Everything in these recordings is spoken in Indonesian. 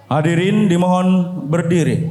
Hadirin dimohon berdiri.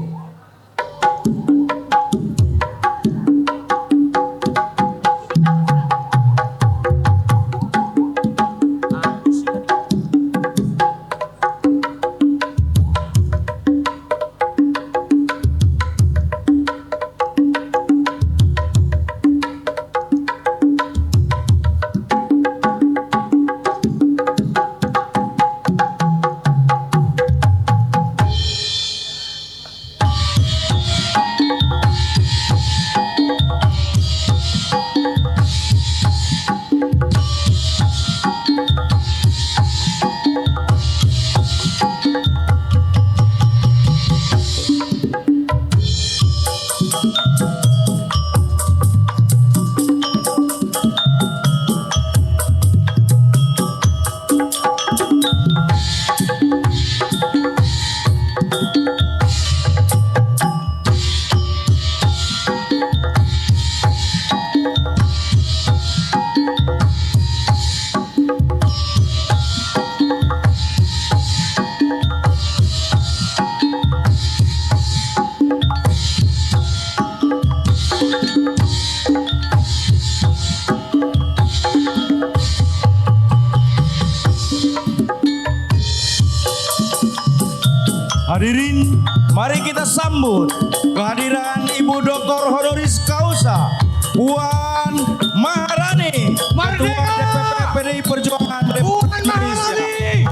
Hadirin, mari kita sambut kehadiran Ibu Dr. Honoris Causa Puan Maharani, Ketua DPP PDI Perjuangan Republik Indonesia.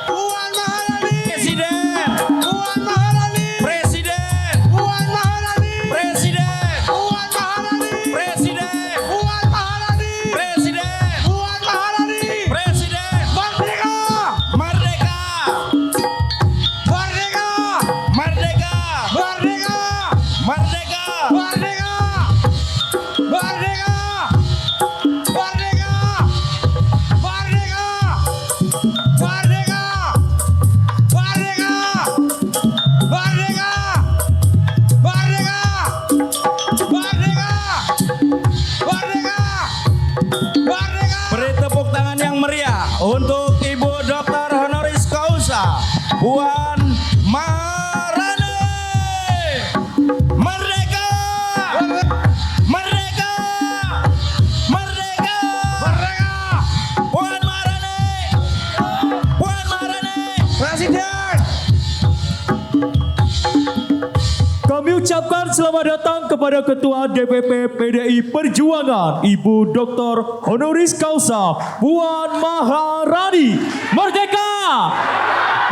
Puan Maharani, Presiden, Puan Maharani, Presiden, Puan Maharani, Presiden, Puan Maharani, Presiden, Puan Maharani, Presiden, Puan Maharani, Presiden. Merdeka, Merdeka, Merdeka, Merdeka, Merdeka, Merdeka. Merdeka, Merdeka, Merdeka, Merdeka, Merdeka, Merdeka, Merdeka, Merdeka, Merdeka, Merdeka, Merdeka. Beri tepuk tangan yang meriah untuk Ibu Dr. Honoris Causa Puan Maharani. Merdeka! Merdeka! Merdeka! Merdeka, Puan Maharani! Puan Maharani! Presiden. Kami ucapkan selamat datang kepada Ketua DPP PDI Perjuangan Ibu Dr. Honoris Causa Puan Maharani. Merdeka!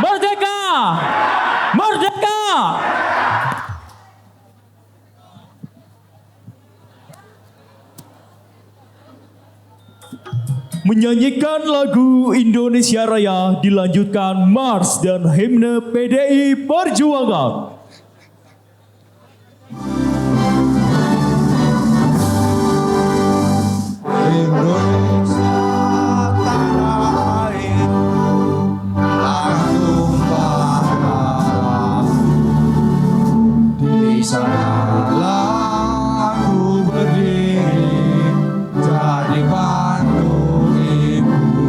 Merdeka! Merdeka! Menyanyikan lagu Indonesia Raya dilanjutkan Mars dan Himne PDI Perjuangan. Indonesia tanah airku, lambung darah. Di sanalah aku berdiri, jadi pandu ibuku.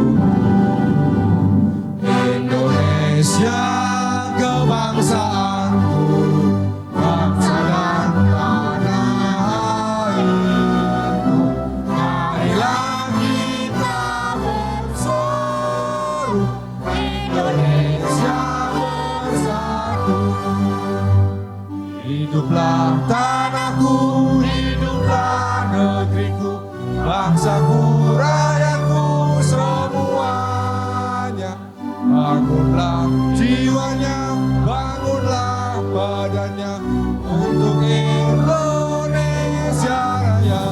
Indonesia kebangsaanku, bangsa dan tanah airku. Marilah kita berseru, Indonesia bersatu. Hiduplah tanahku, hiduplah negeriku, bangsaku, rakyatku semuanya. Bangunlah jiwanya, bangunlah badannya untuk Indonesia Raya.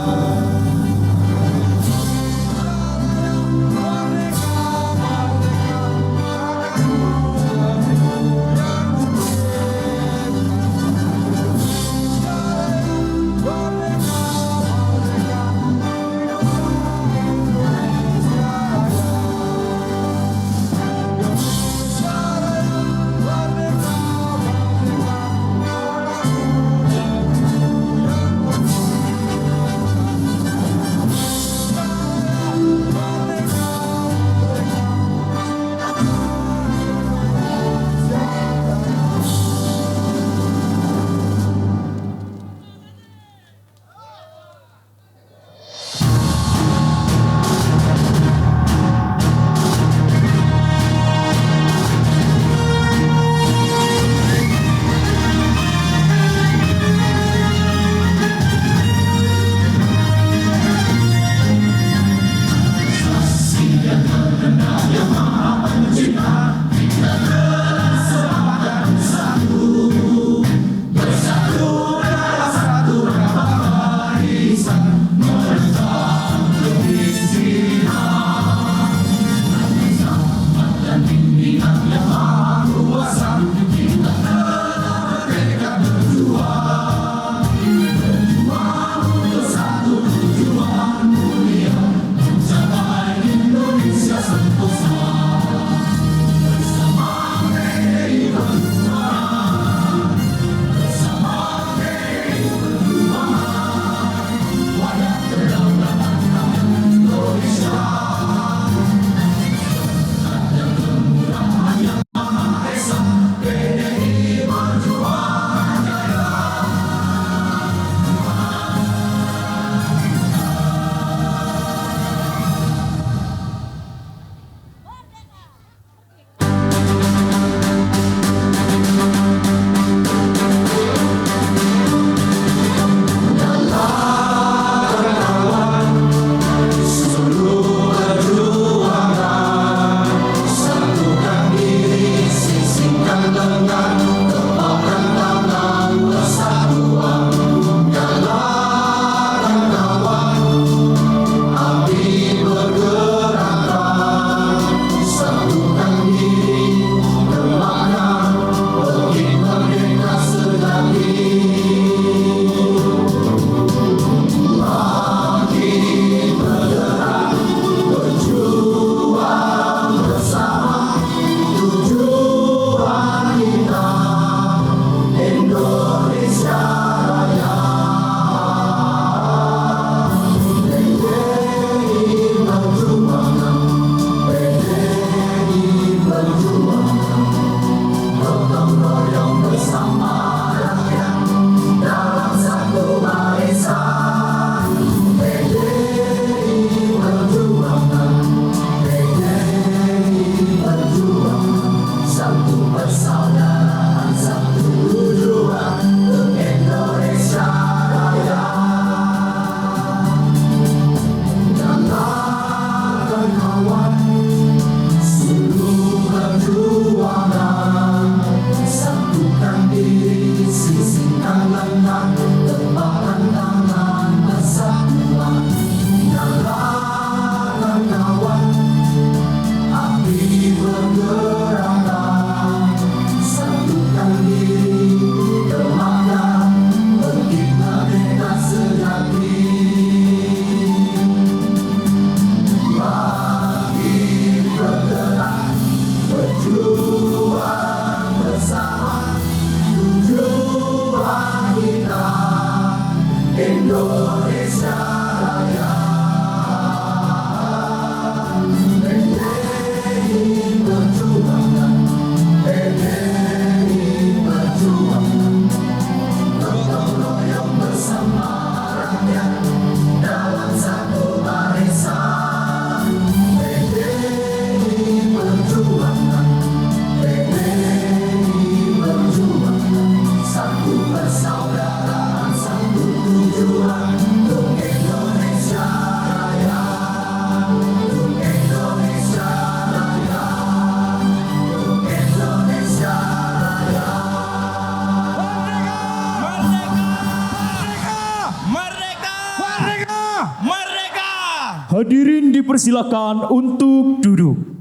dipersilakan untuk duduk.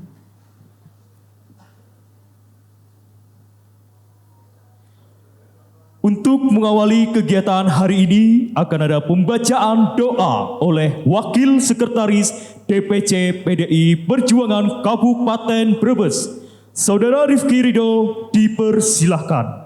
Untuk mengawali kegiatan hari ini akan ada pembacaan doa oleh Wakil Sekretaris DPC PDI Perjuangan Kabupaten Brebes, Saudara Rifki Ridho, dipersilahkan.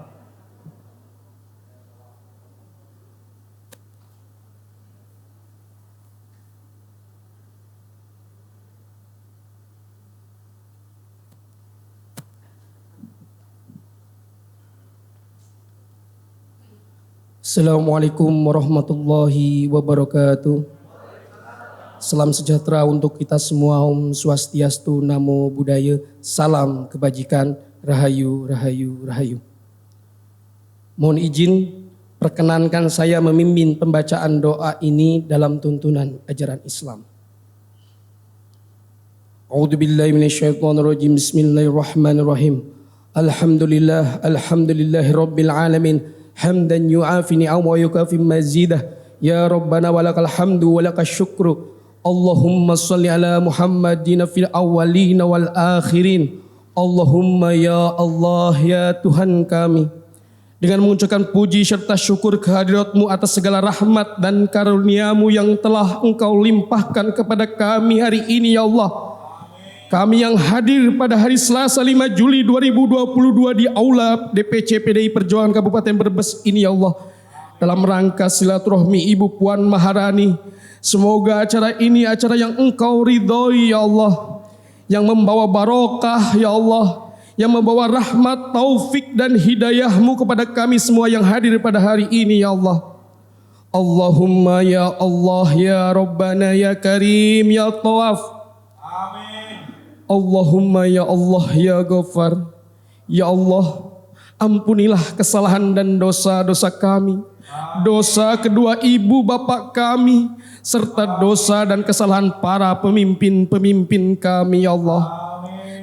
Assalamualaikum warahmatullahi wabarakatuh. Salam sejahtera untuk kita semua. Om Swastiastu, Namo Buddhaya, salam kebajikan, rahayu, rahayu, rahayu. Mohon izin, perkenankan saya memimpin pembacaan doa ini dalam tuntunan ajaran Islam. A'udzubillahi minasyaitonirrajim. Bismillahirrahmanirrahim. Alhamdulillah, alhamdulillahirabbil alamin. Hamdan yu'afi ni'am wa yukafi mazidah. Ya Rabbana walakal hamdu walakal syukru. Allahumma salli ala Muhammadin fil awwalin wal akhirin. Allahumma ya Allah, ya Tuhan kami, dengan mengucapkan puji serta syukur kehadirat-Mu atas segala rahmat dan karunia-Mu yang telah Engkau limpahkan kepada kami hari ini, ya Allah. Kami yang hadir pada hari Selasa 5 Juli 2022 di Aula DPC PDI Perjuangan Kabupaten Brebes ini, ya Allah, dalam rangka silaturahmi Ibu Puan Maharani. Semoga acara ini acara yang Engkau ridhoi, ya Allah, yang membawa barokah, ya Allah, yang membawa rahmat, taufik dan hidayah-Mu kepada kami semua yang hadir pada hari ini, ya Allah. Allahumma ya Allah, ya Rabbana, ya Karim, ya Tawaf. Allahumma ya Allah, ya Ghafar, ya Allah, ampunilah kesalahan dan dosa-dosa kami, dosa kedua ibu bapak kami, serta dosa dan kesalahan para pemimpin-pemimpin kami, ya Allah.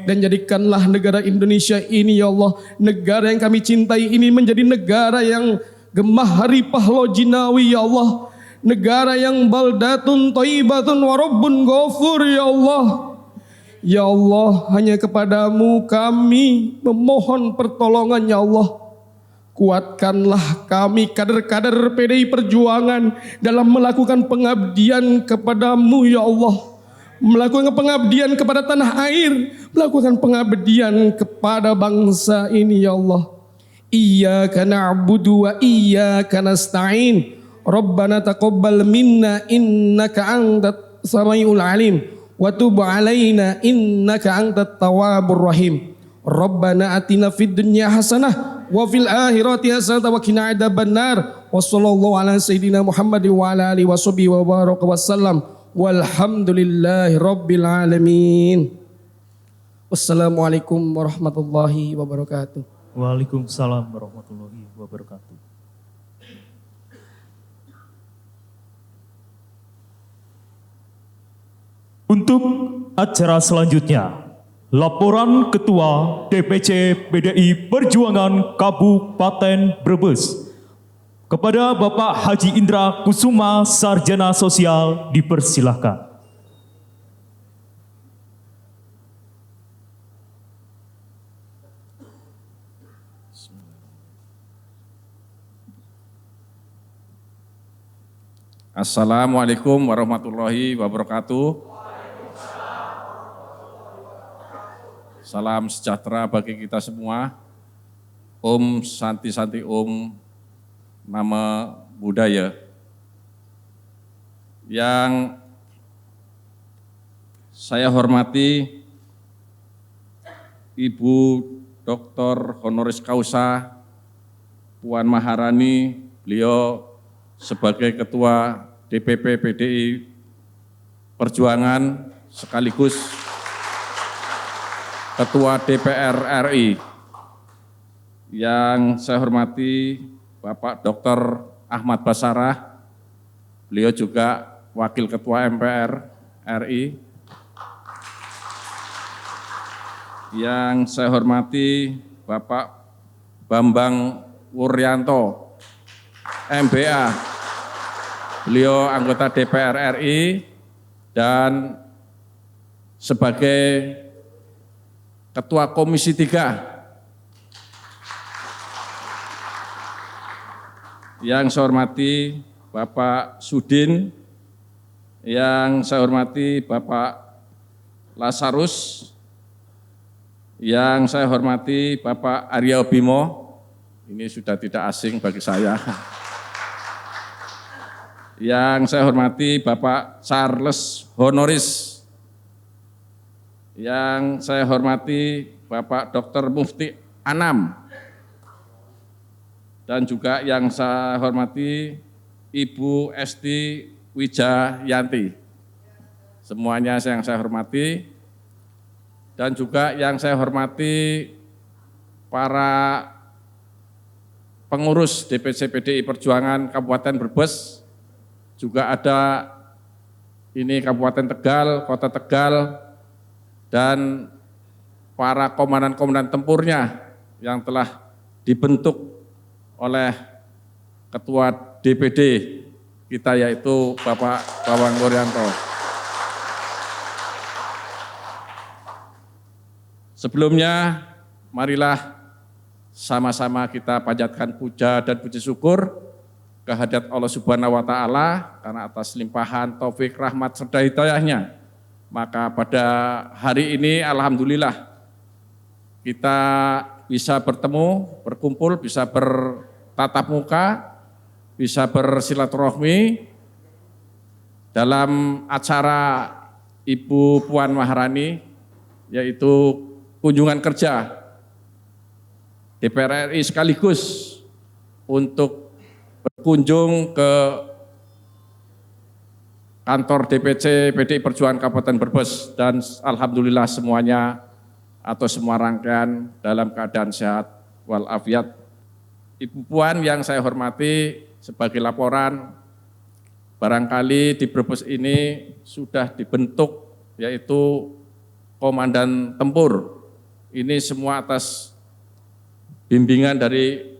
Dan jadikanlah negara Indonesia ini, ya Allah, negara yang kami cintai ini menjadi negara yang gemah ripah lojinawi, ya Allah, negara yang baldatun thayyibatun wa rabbun ghafur, ya Allah. Ya Allah, hanya kepadamu kami memohon pertolongan, ya Allah. Kuatkanlah kami kader-kader PDI Perjuangan dalam melakukan pengabdian kepadamu, ya Allah. Melakukan pengabdian kepada tanah air, melakukan pengabdian kepada bangsa ini, ya Allah. Iyyaka na'budu wa iyyaka nasta'in. Rabbana taqabbal minna innaka antat samiul alim. Wa tub alaina innaka antat tawwabur rahim. Rabbana atina fid dunya hasanah wa fil akhirati hasanah wa qina adzabannar. Wa sallallahu ala sayyidina Muhammad wa ala alihi washabihi wa baraka wasallam. Walhamdulillahi rabbil alamin. Wassalamualaikum warahmatullahi wabarakatuh. Waalaikumsalam warahmatullahi wabarakatuh. Untuk acara selanjutnya, laporan Ketua DPC PDI Perjuangan Kabupaten Brebes kepada Bapak Haji Indra Kusuma, Sarjana Sosial, dipersilahkan. Assalamualaikum warahmatullahi wabarakatuh. Salam sejahtera bagi kita semua. Om Santi Santi Om Namo Buddhaya. Yang saya hormati Ibu Dr. Honoris Causa Puan Maharani, beliau sebagai Ketua DPP PDI Perjuangan sekaligus Ketua DPR RI. Yang saya hormati Bapak Dr. Ahmad Basarah, beliau juga Wakil Ketua MPR RI. Yang saya hormati Bapak Bambang Wuryanto, MBA, beliau anggota DPR RI, dan sebagai Ketua Komisi 3. Yang saya hormati Bapak Sudin, yang saya hormati Bapak Lasarus, yang saya hormati Bapak Arya Bimo, ini sudah tidak asing bagi saya. Yang saya hormati Bapak Charles Honoris, yang saya hormati Bapak Dr. Mufti Anam, dan juga yang saya hormati Ibu Esti Wijayanti. Semuanya yang saya hormati, dan juga yang saya hormati para pengurus DPC PDI Perjuangan Kabupaten Brebes, juga ada ini Kabupaten Tegal, Kota Tegal, dan para komandan-komandan tempurnya yang telah dibentuk oleh Ketua DPD kita, yaitu Bapak Bawang Wuryanto. Sebelumnya, marilah sama-sama kita panjatkan puja dan puji syukur kehadirat Allah Subhanahu wa Ta'ala karena atas limpahan taufik, rahmat, serta hidayahnya. Maka pada hari ini alhamdulillah kita bisa bertemu, berkumpul, bisa bertatap muka, bisa bersilaturahmi dalam acara Ibu Puan Maharani, yaitu kunjungan kerja DPR RI sekaligus untuk berkunjung ke kantor DPC PDI Perjuangan Kabupaten Brebes, dan alhamdulillah semuanya atau semua rangkaian dalam keadaan sehat walafiat. Ibu Puan yang saya hormati, sebagai laporan, barangkali di Brebes ini sudah dibentuk yaitu komandan tempur. Ini semua atas bimbingan dari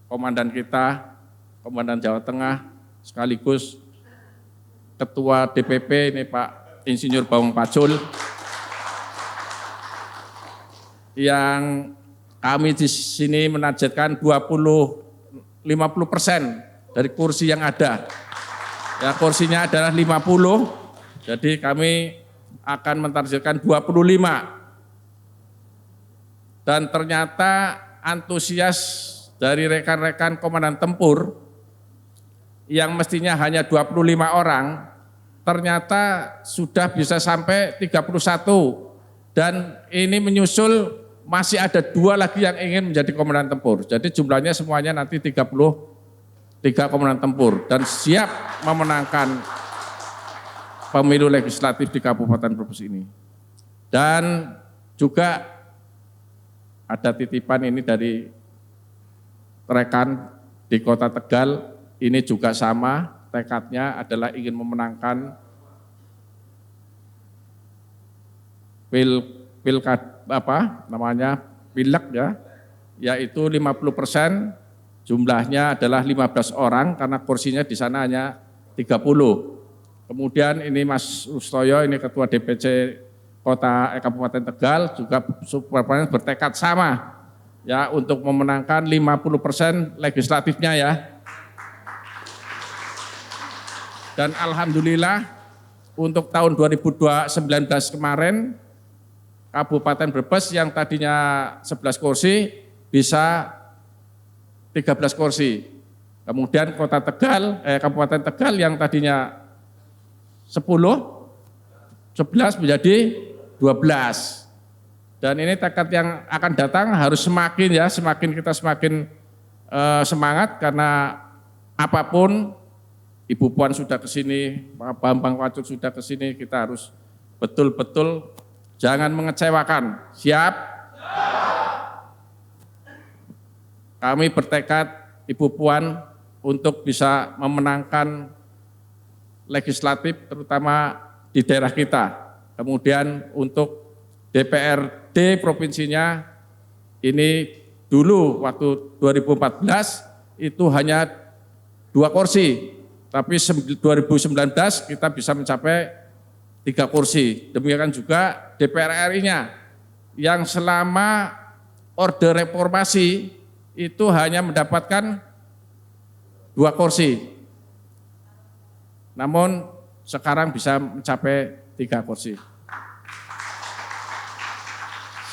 komandan kita, Komandan Jawa Tengah, sekaligus Ketua DPP ini Pak Insinyur Bawang Pacul, yang kami di sini menargetkan 50% dari kursi yang ada. Ya, kursinya adalah 50, jadi kami akan mentargetkan 25. Dan ternyata antusias dari rekan-rekan komandan tempur yang mestinya hanya 25 orang, ternyata sudah bisa sampai 31, dan ini menyusul masih ada 2 lagi yang ingin menjadi komandan tempur. Jadi jumlahnya semuanya nanti 33 komandan tempur dan siap memenangkan pemilu legislatif di Kabupaten Brebes ini. Dan juga ada titipan ini dari rekan di Kota Tegal, ini juga sama, tekadnya adalah ingin memenangkan pilek ya, yaitu 50%, jumlahnya adalah 15 orang karena kursinya di sana hanya 30. Kemudian ini Mas Rustoyo, ini Ketua DPC Kabupaten Tegal, juga bertekad sama ya untuk memenangkan 50% legislatifnya ya. Dan alhamdulillah untuk tahun 2019 kemarin Kabupaten Brebes yang tadinya 11 kursi bisa 13 kursi. Kemudian Kota Tegal, Kabupaten Tegal yang tadinya 11 menjadi 12. Dan ini tekad yang akan datang harus semakin kita semakin semangat, karena apapun Ibu Puan sudah ke sini, Pak Bambang Pacul sudah ke sini, kita harus betul-betul jangan mengecewakan. Siap? Kami bertekad Ibu Puan untuk bisa memenangkan legislatif terutama di daerah kita. Kemudian untuk DPRD provinsinya ini dulu waktu 2014 itu hanya 2 kursi, tapi 2019 kita bisa mencapai 3 kursi. Demikian juga DPR RI-nya yang selama Orde Reformasi itu hanya mendapatkan 2 kursi. Namun sekarang bisa mencapai 3 kursi.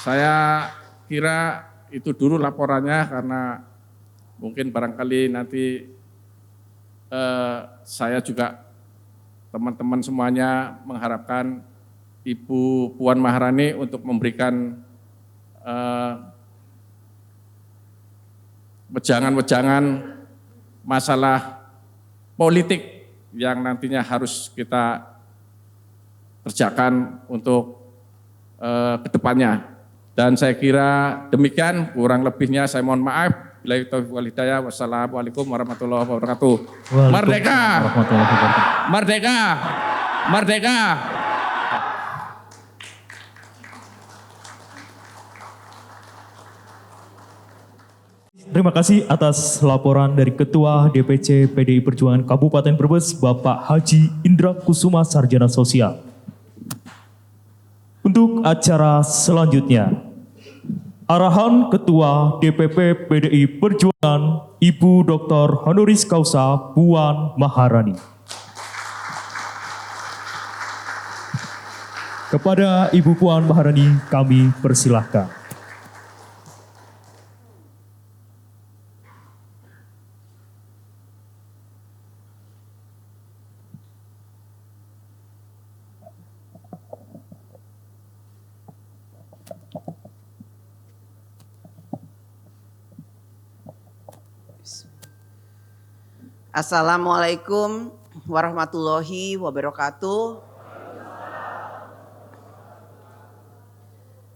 Saya kira itu dulu laporannya karena mungkin barangkali nanti saya juga teman-teman semuanya mengharapkan Ibu Puan Maharani untuk memberikan wejangan-wejangan masalah politik yang nantinya harus kita kerjakan untuk kedepannya. Dan saya kira demikian, kurang lebihnya saya mohon maaf. Billahi taufiq wal hidayah. Wassalamualaikum warahmatullahi wabarakatuh. Merdeka! Merdeka! Merdeka! Terima kasih atas laporan dari Ketua DPC PDI Perjuangan Kabupaten Brebes, Bapak Haji Indra Kusuma Sarjana Sosial. Untuk acara selanjutnya, arahan Ketua DPP PDI Perjuangan Ibu Dr. Honoris Causa Puan Maharani. Kepada Ibu Puan Maharani kami persilahkan. Assalamualaikum warahmatullahi wabarakatuh.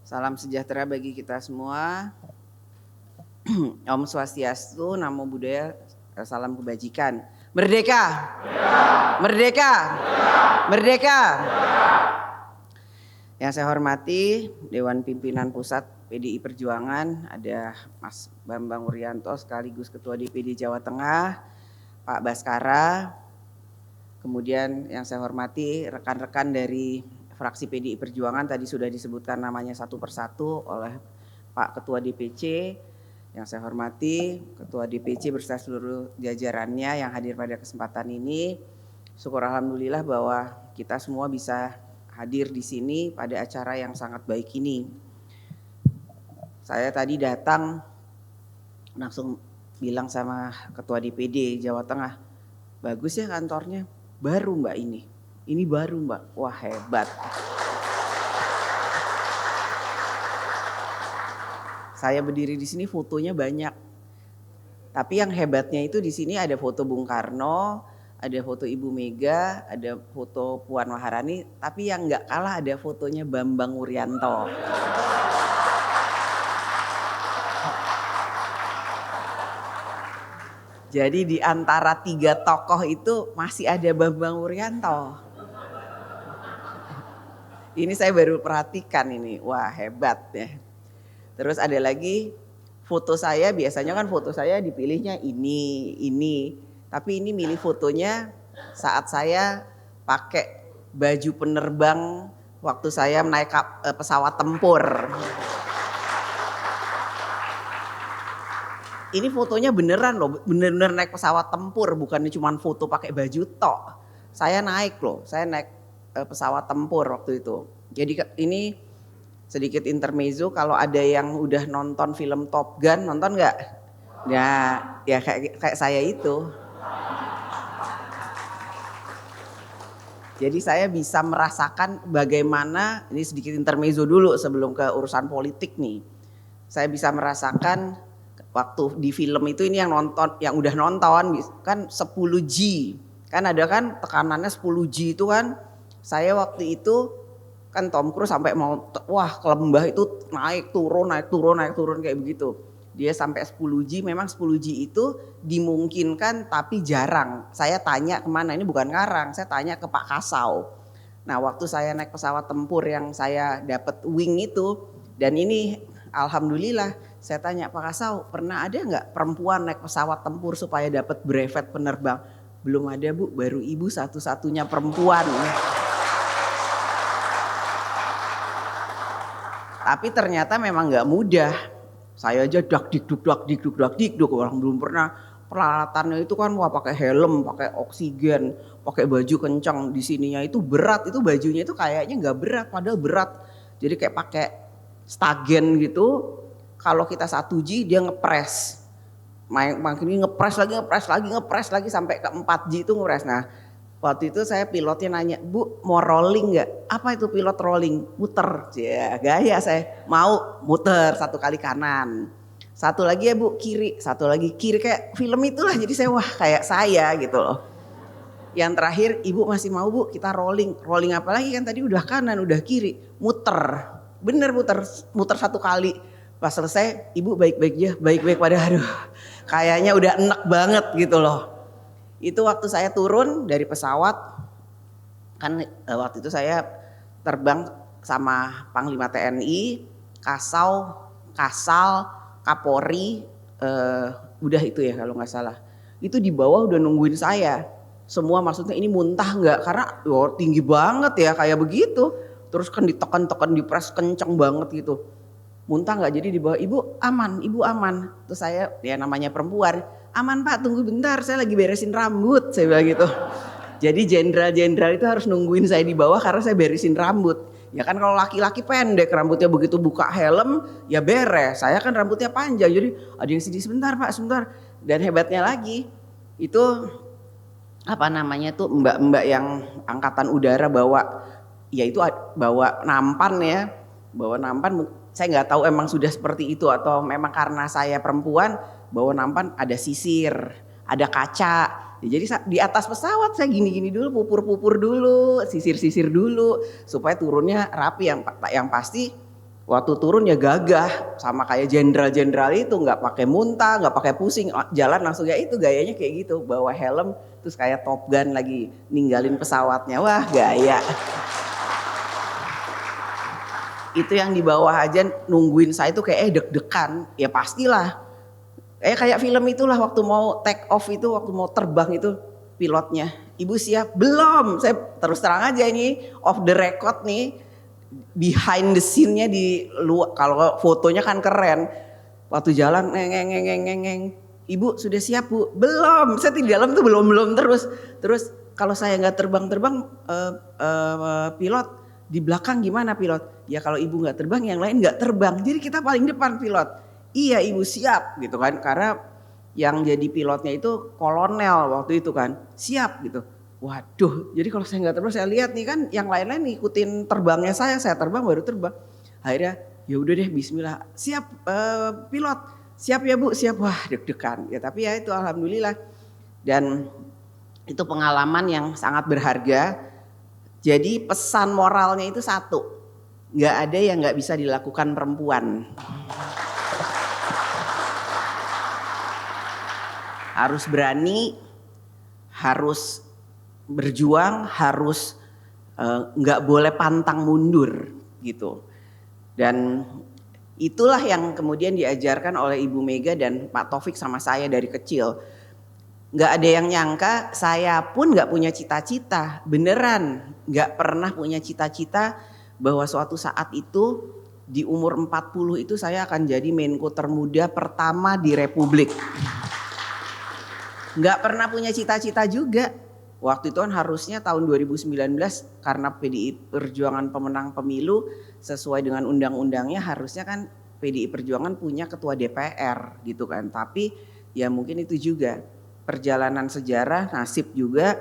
Salam sejahtera bagi kita semua. Om Swastiastu, Namo Buddhaya, salam kebajikan. Merdeka! Merdeka! Merdeka! Yang saya hormati Dewan Pimpinan Pusat PDI Perjuangan, ada Mas Bambang Wuryanto sekaligus Ketua DPD Jawa Tengah, Pak Baskara, kemudian yang saya hormati rekan-rekan dari fraksi PDI Perjuangan, tadi sudah disebutkan namanya satu persatu oleh Pak Ketua DPC, yang saya hormati Ketua DPC beserta seluruh jajarannya yang hadir pada kesempatan ini. Syukur alhamdulillah bahwa kita semua bisa hadir di sini pada acara yang sangat baik ini. Saya tadi datang langsung bilang sama Ketua DPD Jawa Tengah, bagus ya kantornya, baru Mbak ini baru Mbak, wah hebat. Saya berdiri di sini fotonya banyak, tapi yang hebatnya itu di sini ada foto Bung Karno, ada foto Ibu Mega, ada foto Puan Maharani, tapi yang nggak kalah ada fotonya Bambang Wuryanto. Jadi di antara 3 tokoh itu masih ada Bambang Wuryanto. Ini saya baru perhatikan ini, wah hebat ya. Terus ada lagi foto saya, biasanya kan foto saya dipilihnya ini. Tapi ini milih fotonya saat saya pakai baju penerbang waktu saya naik pesawat tempur. Ini fotonya beneran loh, bener-bener naik pesawat tempur, bukannya cuma foto pakai baju tok. Saya naik loh, saya naik pesawat tempur waktu itu. Jadi ini sedikit intermezzo, kalau ada yang udah nonton film Top Gun, nonton nggak? Ya kayak saya itu. Jadi saya bisa merasakan bagaimana, ini sedikit intermezzo dulu sebelum ke urusan politik nih. Saya bisa merasakan waktu di film itu, ini yang nonton, yang udah nonton kan 10G. Kan ada kan tekanannya 10G itu kan. Saya waktu itu kan Tom Cruise sampai mau wah ke lembah itu naik turun kayak begitu. Dia sampai 10G, memang 10G itu dimungkinkan tapi jarang. Saya tanya kemana, ini bukan ngarang, saya tanya ke Pak Kasau. Nah waktu saya naik pesawat tempur yang saya dapat wing itu, dan ini alhamdulillah saya tanya Pak Kasau, pernah ada nggak perempuan naik pesawat tempur supaya dapat brevet penerbang? Belum ada Bu, baru Ibu satu-satunya perempuan. Tapi ternyata memang nggak mudah. Saya aja dak dikduk, orang belum pernah. Peralatannya itu kan wah pakai helm, pakai oksigen, pakai baju kencang. Di sininya itu berat, itu bajunya itu kayaknya nggak berat, padahal berat. Jadi kayak pakai stagen gitu. Kalau kita 1G dia ngepres. Makin ngepres lagi sampai ke 4G itu ngepres. Nah, waktu itu saya pilotnya nanya, "Bu, mau rolling nggak?" "Apa itu pilot rolling?" "Muter." Ya, gaya saya. "Mau muter 1 kali kanan. 1 lagi ya Bu, kiri." 1 lagi kiri, kayak film itulah. Jadi saya wah kayak saya gitu loh. Yang terakhir, "Ibu masih mau Bu, kita rolling." "Rolling apa lagi, kan tadi udah kanan, udah kiri." "Muter." Bener muter 1 kali. Pas selesai, "Ibu baik-baik aja, baik-baik." Pada aduh kayaknya udah enek banget gitu loh. Itu waktu saya turun dari pesawat, kan waktu itu saya terbang sama Panglima TNI, Kasal, Kapolri, udah itu ya kalau nggak salah. Itu di bawah udah nungguin saya. Semua maksudnya ini muntah nggak? Karena tinggi banget ya kayak begitu. Terus kan ditekan-tekan, dipres kenceng banget gitu. Muntah nggak? Jadi di bawah, "Ibu aman, Ibu aman." Terus saya, ya namanya perempuan, "Aman Pak, tunggu bentar, saya lagi beresin rambut." Saya bilang gitu. Jadi jenderal-jenderal itu harus nungguin saya di bawah karena saya beresin rambut. Ya kan kalau laki-laki pendek, rambutnya begitu buka helm ya beres. Saya kan rambutnya panjang, jadi ada yang sedih, "Sebentar Pak, sebentar." Dan hebatnya lagi itu apa namanya tuh mbak-mbak yang angkatan udara bawa, ya itu bawa nampan ya, bawa nampan. Saya nggak tahu emang sudah seperti itu atau memang karena saya perempuan bawa nampan ada sisir, ada kaca. Ya, jadi di atas pesawat saya gini-gini dulu, pupur-pupur dulu, sisir-sisir dulu supaya turunnya rapi. Yang pasti waktu turun ya gagah sama kayak jenderal-jenderal itu, nggak pakai muntah, nggak pakai pusing, jalan langsung ya itu gayanya kayak gitu, bawa helm terus kayak Top Gun lagi ninggalin pesawatnya, wah gaya. Itu yang di bawah aja nungguin saya itu kayak deg-degan, ya pastilah. Kayak film itulah waktu mau take off itu, waktu mau terbang itu pilotnya, "Ibu siap?" "Belum." Saya terus terang aja ini off the record nih, behind the scene-nya di luar. Kalau fotonya kan keren. Waktu jalan ngeng. "Ibu sudah siap Bu?" "Belum." Saya di dalam tuh belum terus kalau saya nggak terbang pilot di belakang gimana pilot? "Ya kalau Ibu nggak terbang yang lain nggak terbang." Jadi kita paling depan pilot. "Iya Ibu siap," gitu kan, karena yang jadi pilotnya itu kolonel waktu itu kan, "Siap," gitu. Waduh, jadi kalau saya nggak terbang, saya lihat nih kan yang lain-lain ngikutin terbangnya saya terbang baru terbang. Akhirnya ya udah deh bismillah, "Siap pilot." "Siap ya Bu, siap." Wah deg-degan ya, tapi ya itu alhamdulillah. Dan itu pengalaman yang sangat berharga. Jadi pesan moralnya itu satu, nggak ada yang nggak bisa dilakukan perempuan. Harus berani, harus berjuang, harus nggak boleh pantang mundur gitu. Dan itulah yang kemudian diajarkan oleh Ibu Mega dan Pak Taufik sama saya dari kecil. Nggak ada yang nyangka, saya pun nggak punya cita-cita, beneran nggak pernah punya cita-cita bahwa suatu saat itu di umur 40 itu saya akan jadi Menko termuda pertama di Republik. Nggak pernah punya cita-cita juga. Waktu itu kan harusnya tahun 2019 karena PDI Perjuangan pemenang pemilu sesuai dengan undang-undangnya harusnya kan PDI Perjuangan punya ketua DPR gitu kan. Tapi ya mungkin itu juga perjalanan sejarah, nasib juga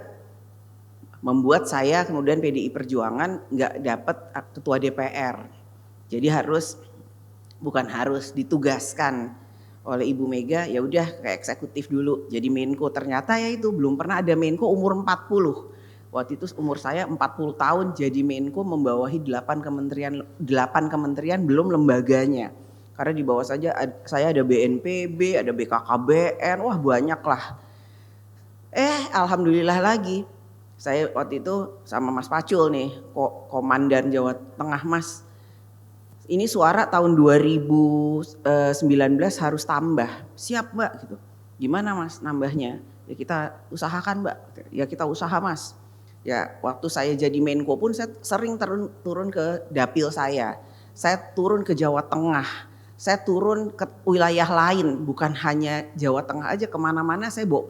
membuat saya kemudian PDI Perjuangan nggak dapat ketua DPR. Jadi ditugaskan oleh Ibu Mega, ya udah ke eksekutif dulu jadi Menko. Ternyata ya itu belum pernah ada Menko umur 40. Waktu itu umur saya 40 tahun jadi Menko membawahi 8 kementerian belum lembaganya. Karena di bawah saya ada BNPB, ada BKKBN, wah banyak lah. Alhamdulillah lagi. Saya waktu itu sama Mas Pacul nih, Komandan Jawa Tengah, Mas. Ini suara tahun 2019 harus tambah. Siap Mbak gitu. Gimana Mas nambahnya? Ya kita usahakan Mbak. Ya kita usaha Mas. Ya waktu saya jadi Menko pun saya sering turun ke dapil saya. saya turun ke Jawa Tengah, saya turun ke wilayah lain, bukan hanya Jawa Tengah aja, kemana-mana saya bawa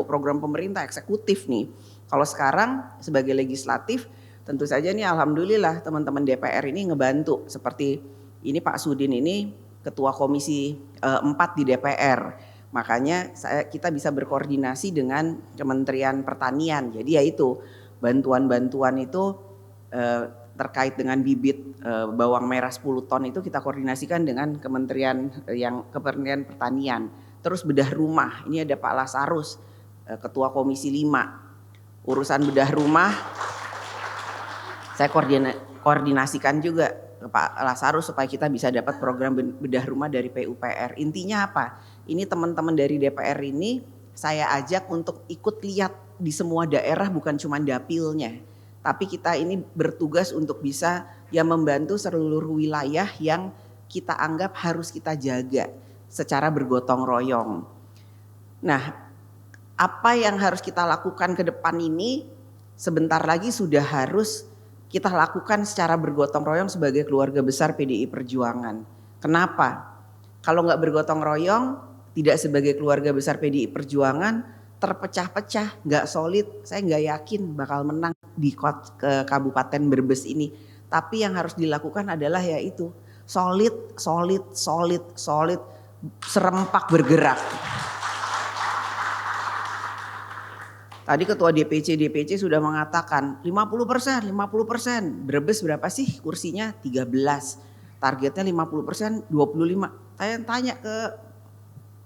program pemerintah eksekutif nih. Kalau sekarang sebagai legislatif, tentu saja nih alhamdulillah teman-teman DPR ini ngebantu. Seperti ini Pak Sudin ini Ketua Komisi 4 di DPR. Makanya kita bisa berkoordinasi dengan Kementerian Pertanian. Jadi ya itu bantuan-bantuan itu terkait dengan bibit bawang merah 10 ton itu kita koordinasikan dengan Kementerian Pertanian. Terus bedah rumah, ini ada Pak Lasarus, Ketua Komisi 5. Urusan bedah rumah saya koordinasikan juga ke Pak Lasarus supaya kita bisa dapat program bedah rumah dari PUPR. Intinya apa? Ini teman-teman dari DPR ini saya ajak untuk ikut lihat di semua daerah, bukan cuma dapilnya. Tapi kita ini bertugas untuk bisa ya membantu seluruh wilayah yang kita anggap harus kita jaga secara bergotong royong. Nah, apa yang harus kita lakukan ke depan ini sebentar lagi sudah harus kita lakukan secara bergotong royong sebagai keluarga besar PDI Perjuangan. Kenapa? Kalau nggak bergotong royong, tidak sebagai keluarga besar PDI Perjuangan, terpecah-pecah, nggak solid, saya nggak yakin bakal menang di Kabupaten Brebes ini. Tapi yang harus dilakukan adalah yaitu solid, serempak bergerak. Tadi Ketua DPC sudah mengatakan 50%. Brebes berapa sih kursinya? 13. Targetnya 50%, 25. Saya tanya ke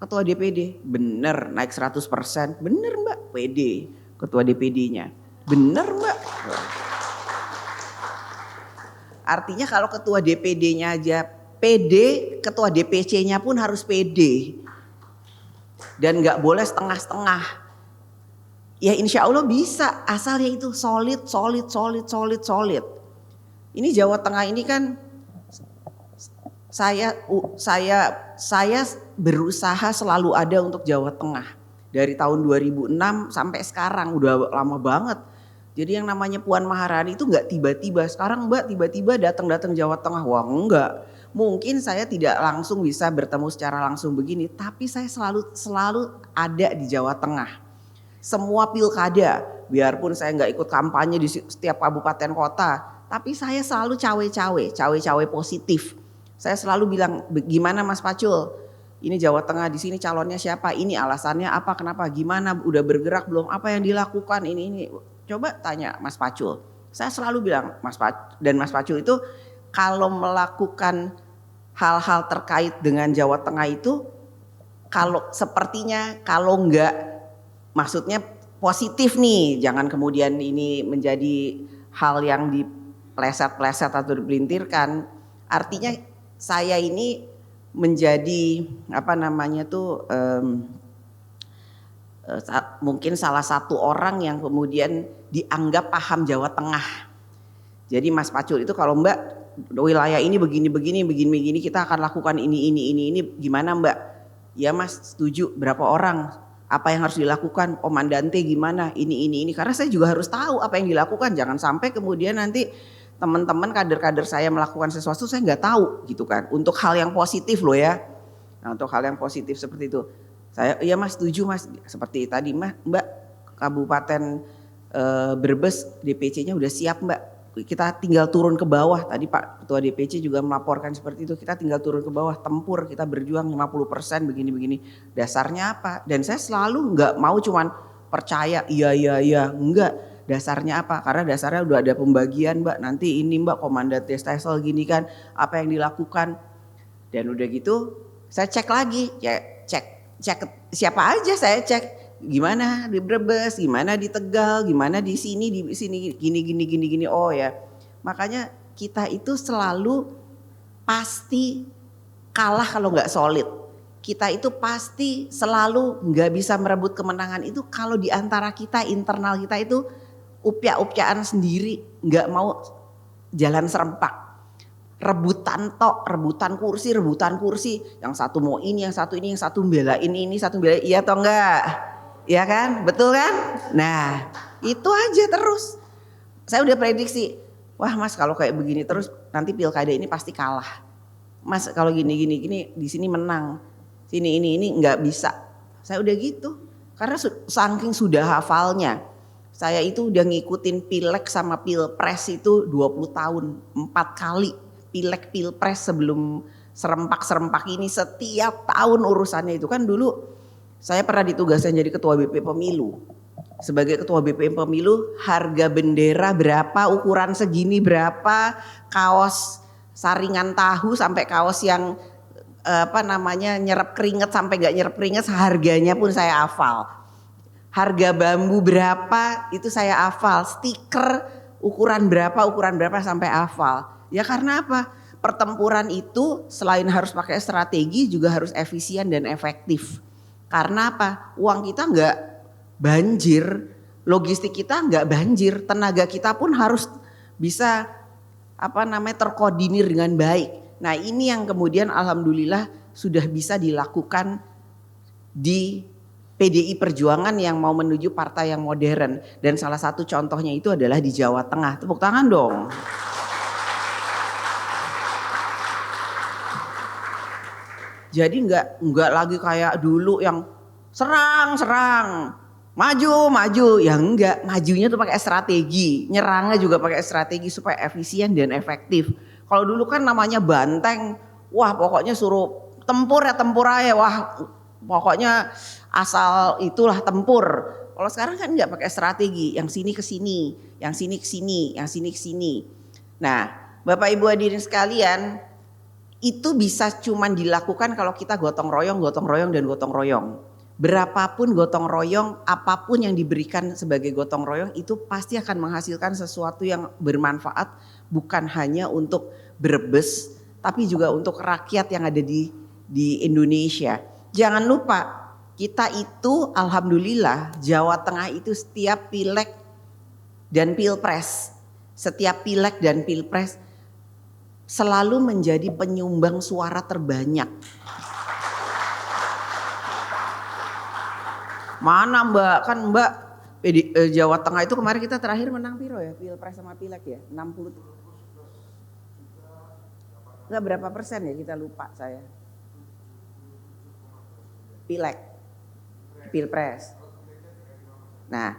Ketua DPD, bener naik 100%. Bener Mbak, PD Ketua DPD-nya. Bener Mbak. Artinya kalau Ketua DPD-nya aja PD, Ketua DPC-nya pun harus PD. Dan gak boleh setengah-setengah. Ya insya Allah bisa, asalnya itu solid. Ini Jawa Tengah ini kan saya berusaha selalu ada untuk Jawa Tengah. Dari tahun 2006 sampai sekarang udah lama banget. Jadi yang namanya Puan Maharani itu nggak tiba-tiba, sekarang Mbak tiba-tiba datang Jawa Tengah. Wah enggak, mungkin saya tidak langsung bisa bertemu secara langsung begini, tapi saya selalu ada di Jawa Tengah. Semua pilkada, biarpun saya nggak ikut kampanye di setiap kabupaten kota, tapi saya selalu cawe-cawe positif. Saya selalu bilang, gimana Mas Pacul? Ini Jawa Tengah, di sini calonnya siapa? Ini alasannya apa? Kenapa? Gimana? Udah bergerak belum? Apa yang dilakukan? Ini. Coba tanya Mas Pacul. Saya selalu bilang, Mas Pacul itu kalau melakukan hal-hal terkait dengan Jawa Tengah itu, kalau enggak, maksudnya positif nih, jangan kemudian ini menjadi hal yang dipleset-pleset atau dipelintirkan. Artinya saya ini menjadi mungkin salah satu orang yang kemudian dianggap paham Jawa Tengah. Jadi Mas Pacul itu kalau Mbak wilayah ini begini kita akan lakukan ini gimana Mbak? Ya Mas setuju, berapa orang? Apa yang harus dilakukan, komandante gimana, ini. Karena saya juga harus tahu apa yang dilakukan. Jangan sampai kemudian nanti teman-teman kader-kader saya melakukan sesuatu saya nggak tahu gitu kan. Untuk hal yang positif loh ya. Nah untuk hal yang positif seperti itu. Saya, ya Mas setuju Mas. Seperti tadi Mbak Kabupaten Brebes DPC-nya udah siap Mbak. Kita tinggal turun ke bawah. Tadi Pak Ketua DPC juga melaporkan seperti itu. Kita tinggal turun ke bawah, tempur, kita berjuang 50% begini. Dasarnya apa? Dan saya selalu nggak mau cuman percaya iya, enggak. Dasarnya apa? Karena dasarnya udah ada pembagian Mbak. Nanti ini Mbak Komandante Stesel gini kan, apa yang dilakukan. Dan udah gitu saya cek lagi, cek siapa aja saya cek. Gimana di Brebes, gimana di Tegal, gimana di sini gini. Oh ya, makanya kita itu selalu pasti kalah kalau nggak solid. Kita itu pasti selalu nggak bisa merebut kemenangan itu kalau di antara kita internal kita itu upya-upyaan sendiri, nggak mau jalan serempak. Rebutan kursi, yang satu mau ini, yang satu belain ini, satu belain iya atau enggak? Ya kan, betul kan? Nah itu aja terus. Saya udah prediksi, wah Mas kalau kayak begini terus nanti pilkada ini pasti kalah. Mas kalau gini di sini menang, sini ini nggak bisa. Saya udah gitu, karena saking sudah hafalnya. Saya itu udah ngikutin pileg sama pilpres itu 20 tahun, 4 kali pileg pilpres sebelum serempak ini setiap tahun urusannya itu. Kan dulu saya pernah ditugaskan jadi ketua BP Pemilu. Sebagai ketua BP Pemilu, harga bendera berapa, ukuran segini berapa, kaos saringan tahu sampai kaos yang nyerap keringet sampai gak nyerap keringet, harganya pun saya hafal. Harga bambu berapa itu saya hafal, stiker ukuran berapa sampai hafal. Ya karena apa? Pertempuran itu selain harus pakai strategi juga harus efisien dan efektif. Karena apa? Uang kita nggak banjir, logistik kita nggak banjir, tenaga kita pun harus bisa terkoordinir dengan baik. Nah ini yang kemudian alhamdulillah sudah bisa dilakukan di PDI Perjuangan yang mau menuju partai yang modern. Dan salah satu contohnya itu adalah di Jawa Tengah. Tepuk tangan dong. Jadi nggak lagi kayak dulu yang serang, maju, ya enggak, majunya tuh pakai strategi, nyerangnya juga pakai strategi supaya efisien dan efektif. Kalau dulu kan namanya banteng, wah pokoknya suruh tempur aja, wah pokoknya asal itulah tempur. Kalau sekarang kan enggak pakai strategi, yang sini ke sini, yang sini ke sini, yang sini ke sini. Nah, Bapak Ibu hadirin sekalian, itu bisa cuman dilakukan kalau kita gotong royong dan berapapun gotong royong, apapun yang diberikan sebagai gotong royong itu pasti akan menghasilkan sesuatu yang bermanfaat bukan hanya untuk Brebes tapi juga untuk rakyat yang ada di Indonesia. Jangan lupa kita itu alhamdulillah Jawa Tengah itu setiap pileg dan pilpres selalu menjadi penyumbang suara terbanyak. Mana Mbak, kan Mbak Jawa Tengah itu kemarin kita terakhir menang piro ya, pilpres sama pileg ya, 60. Enggak berapa persen ya, kita lupa saya. Pileg, pilpres. Nah,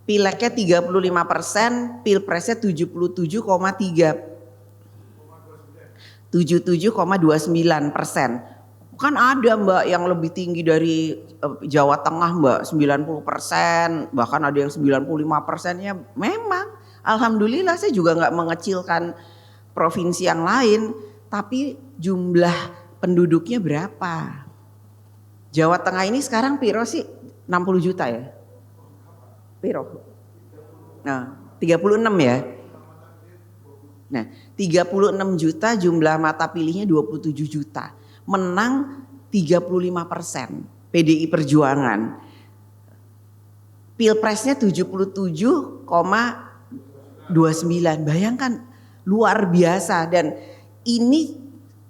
pilegnya 35%, pilpresnya 77,3%. 77,29%. Kan ada Mbak yang lebih tinggi dari Jawa Tengah Mbak, 90%, bahkan ada yang 95%-nya. Memang alhamdulillah saya juga gak mengecilkan provinsi yang lain, tapi jumlah penduduknya berapa? Jawa Tengah ini sekarang piro sih? 60 juta ya? Piro? Nah 36 ya? Nah 36 juta jumlah mata pilihnya 27 juta. Menang 35% PDI Perjuangan. Pilpresnya 77,29. Bayangkan luar biasa, dan ini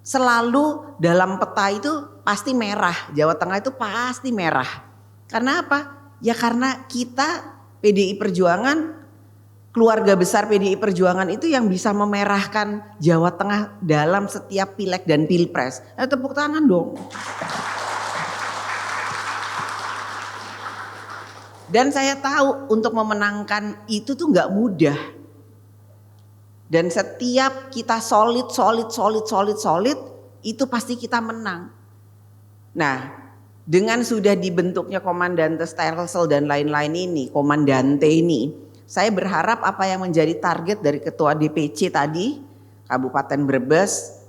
selalu dalam peta itu pasti merah. Jawa Tengah itu pasti merah. Karena apa? Ya karena kita PDI Perjuangan, keluarga besar PDI Perjuangan itu yang bisa memerahkan Jawa Tengah dalam setiap pileg dan pilpres. Tepuk tangan dong. Dan saya tahu untuk memenangkan itu tuh nggak mudah. Dan setiap kita solid, itu pasti kita menang. Nah, dengan sudah dibentuknya Komandante Stelsel dan lain-lain ini, Komandante ini, saya berharap apa yang menjadi target dari Ketua DPC tadi, Kabupaten Brebes,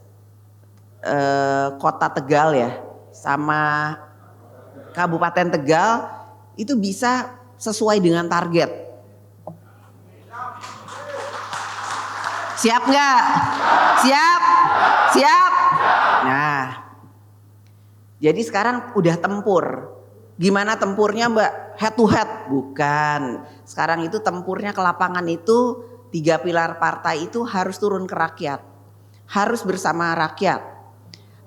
Kota Tegal ya, sama Kabupaten Tegal itu bisa sesuai dengan target. Siap nggak? Siap? Siap? Nah, jadi sekarang udah tempur. Gimana tempurnya Mbak? Head to head? Bukan. Sekarang itu tempurnya ke lapangan itu 3 pilar partai itu harus turun ke rakyat. Harus bersama rakyat.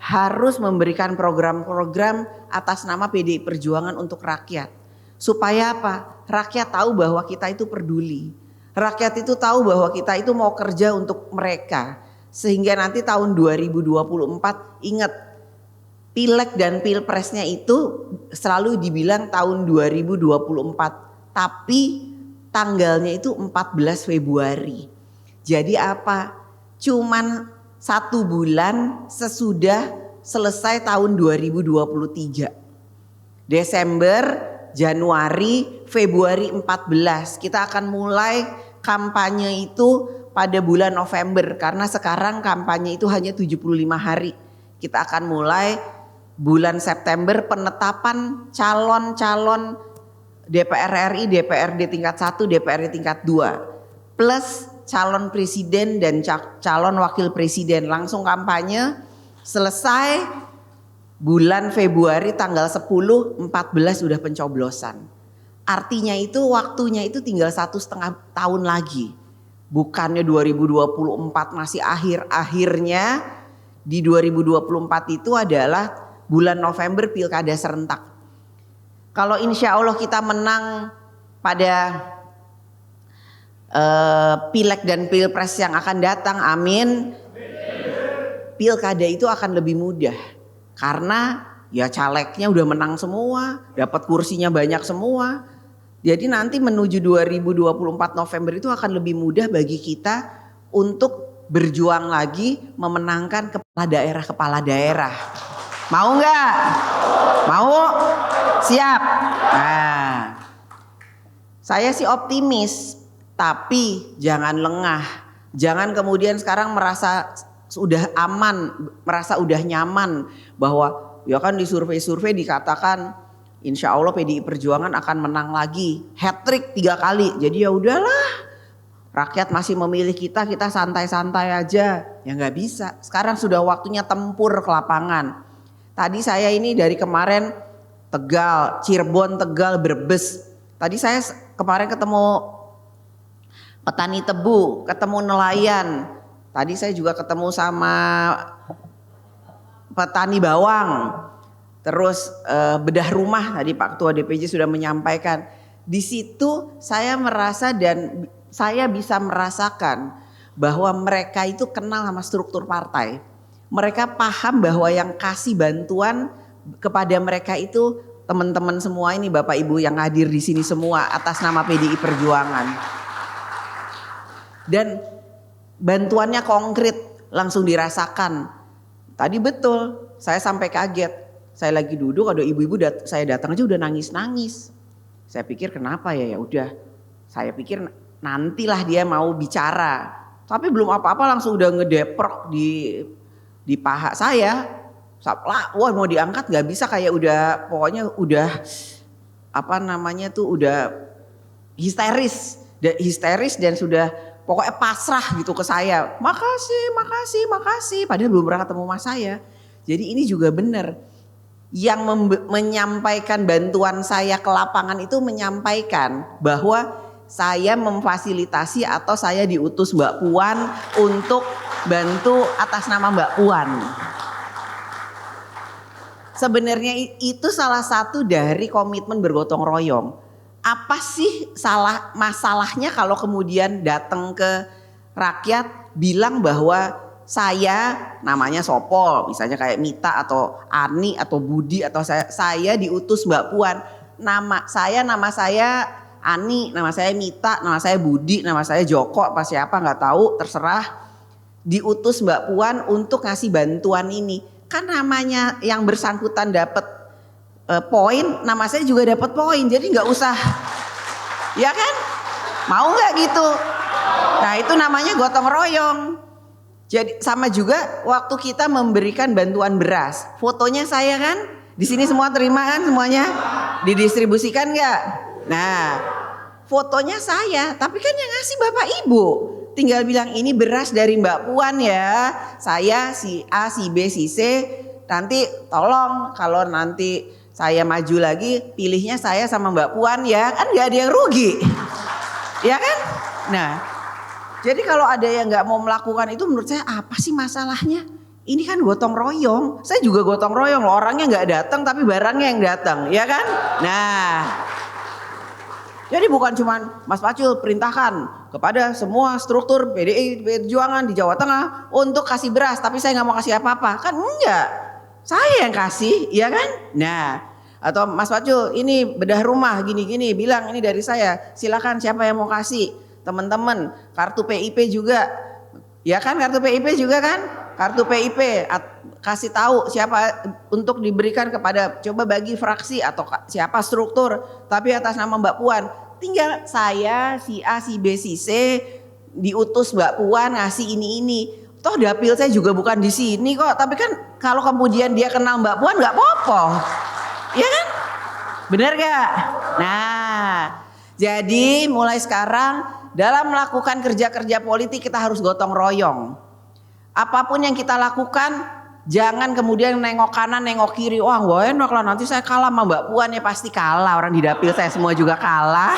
Harus memberikan program-program atas nama PDI Perjuangan untuk rakyat. Supaya apa? Rakyat tahu bahwa kita itu peduli. Rakyat itu tahu bahwa kita itu mau kerja untuk mereka. Sehingga nanti tahun 2024 ingat Pileg dan Pilpresnya itu selalu dibilang tahun 2024. Tapi tanggalnya itu 14 Februari. Jadi apa? Cuman 1 bulan sesudah selesai tahun 2023. Desember, Januari, Februari 14. Kita akan mulai kampanye itu pada bulan November. Karena sekarang kampanye itu hanya 75 hari. Kita akan mulai bulan September penetapan calon-calon DPR RI, DPRD tingkat 1, DPRD tingkat 2. Plus calon presiden dan calon wakil presiden. Langsung kampanye selesai bulan Februari tanggal 10, 14 sudah pencoblosan. Artinya itu waktunya itu tinggal 1,5 tahun lagi. Bukannya 2024 masih akhir-akhirnya, di 2024 itu adalah bulan November pilkada serentak. Kalau insya Allah kita menang pada Pileg dan Pilpres yang akan datang, amin. Pilkada itu akan lebih mudah. Karena ya calegnya udah menang semua, dapat kursinya banyak semua. Jadi nanti menuju 2024 November itu akan lebih mudah bagi kita untuk berjuang lagi memenangkan kepala daerah. Mau nggak? Mau? Siap? Nah, saya sih optimis, tapi jangan lengah. Jangan kemudian sekarang merasa sudah aman, merasa udah nyaman bahwa ya kan di survei-survei dikatakan insya Allah PDI Perjuangan akan menang lagi, hat-trick 3 kali. Jadi ya udahlah, rakyat masih memilih kita santai-santai aja. Ya nggak bisa. Sekarang sudah waktunya tempur ke lapangan. Tadi saya ini dari kemarin Tegal, Cirebon, Tegal, Brebes. Tadi saya kemarin ketemu petani tebu, ketemu nelayan. Tadi saya juga ketemu sama petani bawang. Terus bedah rumah, tadi Pak Ketua DPJ sudah menyampaikan. Di situ saya merasa dan saya bisa merasakan bahwa mereka itu kenal sama struktur partai. Mereka paham bahwa yang kasih bantuan kepada mereka itu teman-teman semua ini, Bapak Ibu yang hadir di sini semua atas nama PDI Perjuangan. Dan bantuannya konkret, langsung dirasakan. Tadi betul, saya sampai kaget. Saya lagi duduk, ada ibu-ibu saya datang aja udah nangis-nangis. Saya pikir kenapa ya? Ya udah, saya pikir nantilah dia mau bicara. Tapi belum apa-apa langsung udah ngedeprok di paha saya. Wah mau diangkat nggak bisa, kayak udah pokoknya udah apa namanya tuh udah histeris dan sudah pokoknya pasrah gitu ke saya. Makasih. Padahal belum pernah ketemu mas saya. Jadi ini juga benar. Yang menyampaikan bantuan saya ke lapangan itu menyampaikan bahwa saya memfasilitasi atau saya diutus Mbak Puan untuk bantu atas nama Mbak Puan. Sebenarnya itu salah satu dari komitmen bergotong royong. Apa sih masalahnya kalau kemudian datang ke rakyat bilang bahwa saya namanya Sopol, misalnya kayak Mita atau Ani atau Budi atau saya diutus Mbak Puan. Nama saya Ani, nama saya Mita, nama saya Budi, nama saya Joko apa siapa nggak tahu, terserah. Diutus Mbak Puan untuk ngasih bantuan ini. Kan namanya yang bersangkutan dapat poin, nama saya juga dapat poin, jadi nggak usah, ya kan? Mau nggak gitu? Nah itu namanya gotong royong. Jadi sama juga waktu kita memberikan bantuan beras, fotonya saya kan, di sini semua terima kan semuanya, didistribusikan nggak? Nah fotonya saya, tapi kan yang ngasih Bapak Ibu. Tinggal bilang ini beras dari Mbak Puan ya, saya si A, si B, si C. Nanti tolong kalau nanti saya maju lagi, pilihnya saya sama Mbak Puan ya, kan gak ada yang rugi. Ya kan? Nah, jadi kalau ada yang gak mau melakukan itu menurut saya apa sih masalahnya? Ini kan gotong royong, saya juga gotong royong loh, orangnya gak datang tapi barangnya yang datang, ya kan? Nah, Jadi bukan cuman Mas Pacul perintahkan kepada semua struktur PDI Perjuangan di Jawa Tengah untuk kasih beras, tapi saya nggak mau kasih apa-apa. Kan enggak, saya yang kasih, ya kan? Nah, atau Mas Pacul ini bedah rumah gini-gini, bilang ini dari saya, silakan siapa yang mau kasih. Teman-teman, kartu PIP juga, ya kan, kartu PIP juga kan? Kartu PIP kasih tahu siapa untuk diberikan kepada, coba bagi fraksi atau siapa struktur, tapi atas nama Mbak Puan. Tinggal saya si A si B si C diutus Mbak Puan ngasih ini. Toh dapil saya juga bukan di sini kok, tapi kan kalau kemudian dia kenal Mbak Puan nggak apa-apa, ya kan? Bener gak? Nah, jadi mulai sekarang dalam melakukan kerja-kerja politik kita harus gotong royong. Apapun yang kita lakukan, jangan kemudian nengok kanan, nengok kiri. Wah gak enak lah, nanti saya kalah sama Mbak Puan. Ya pasti kalah, orang di dapil saya semua juga kalah.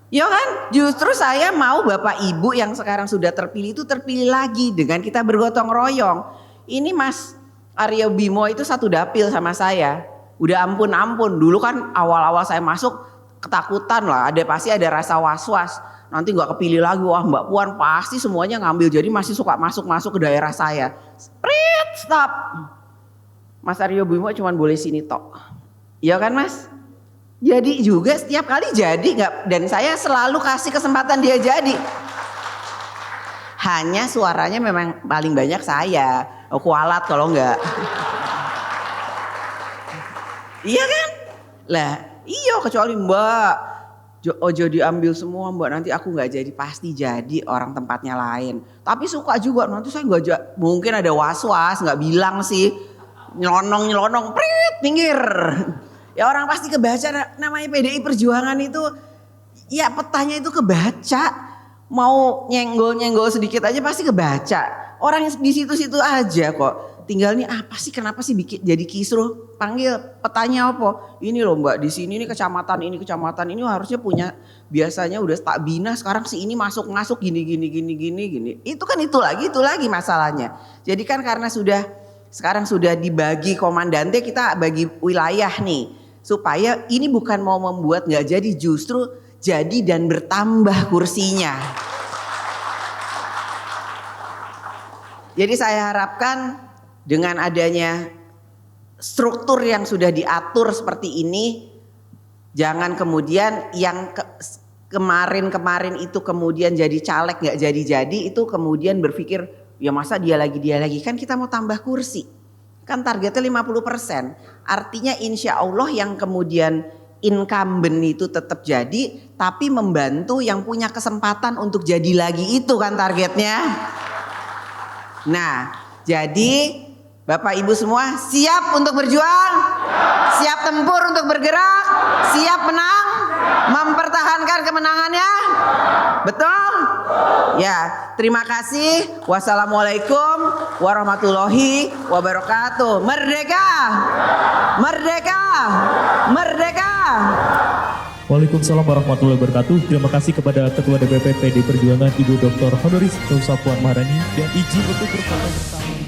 Ya kan, justru saya mau Bapak Ibu yang sekarang sudah terpilih itu terpilih lagi dengan kita bergotong royong. Ini Mas Aryo Bimo itu satu dapil sama saya. Udah ampun-ampun, dulu kan awal-awal saya masuk ketakutan lah, pasti ada rasa was-was. Nanti nggak kepilih lagi, wah Mbak Puan pasti semuanya ngambil, jadi masih suka masuk ke daerah saya. Stop. Mas Aryo Bimo cuma boleh sini tok. Iya kan Mas? Jadi juga setiap kali jadi nggak, dan saya selalu kasih kesempatan dia jadi. Hanya suaranya memang paling banyak saya, kualat kalau enggak. Iya kan? Lah, iya kecuali Mbak ojo diambil semua Mbak, nanti aku nggak jadi, pasti jadi orang tempatnya lain. Tapi suka juga, nanti saya nggak, mungkin ada was-was, nggak bilang sih, nyelonong, prit, pinggir. Ya orang pasti kebaca, namanya PDI Perjuangan itu, ya petanya itu kebaca. Mau nyenggol sedikit aja pasti kebaca. Orang di situ-situ aja kok. Tinggal nih apa sih, kenapa sih bikin jadi kisruh, panggil petanya apa, ini loh Mbak di sini ini kecamatan ini harusnya punya, biasanya udah tak bina, sekarang si ini masuk gini. Itu kan itu lagi masalahnya. Jadi kan karena sekarang sudah dibagi komandante, kita bagi wilayah nih, supaya ini bukan mau membuat nggak jadi, justru jadi dan bertambah kursinya. Jadi saya harapkan dengan adanya struktur yang sudah diatur seperti ini, jangan kemudian yang kemarin itu kemudian jadi caleg gak jadi itu kemudian berpikir ya masa dia lagi, kan kita mau tambah kursi. Kan targetnya 50%, artinya insya Allah yang kemudian incumbent itu tetap jadi, tapi membantu yang punya kesempatan untuk jadi lagi, itu kan targetnya. Nah jadi Bapak Ibu semua siap untuk berjuang? Siap tempur untuk bergerak? Siap menang? Mempertahankan kemenangannya? Betul? Ya, terima kasih. Wassalamualaikum warahmatullahi wabarakatuh. Merdeka! Merdeka! Merdeka! Waalaikumsalam warahmatullahi wabarakatuh. Terima kasih kepada Ketua DPP PD Perjuangan Ibu Dr. Honoris Causa Puan Maharani, dan izin untuk berfoto bersama.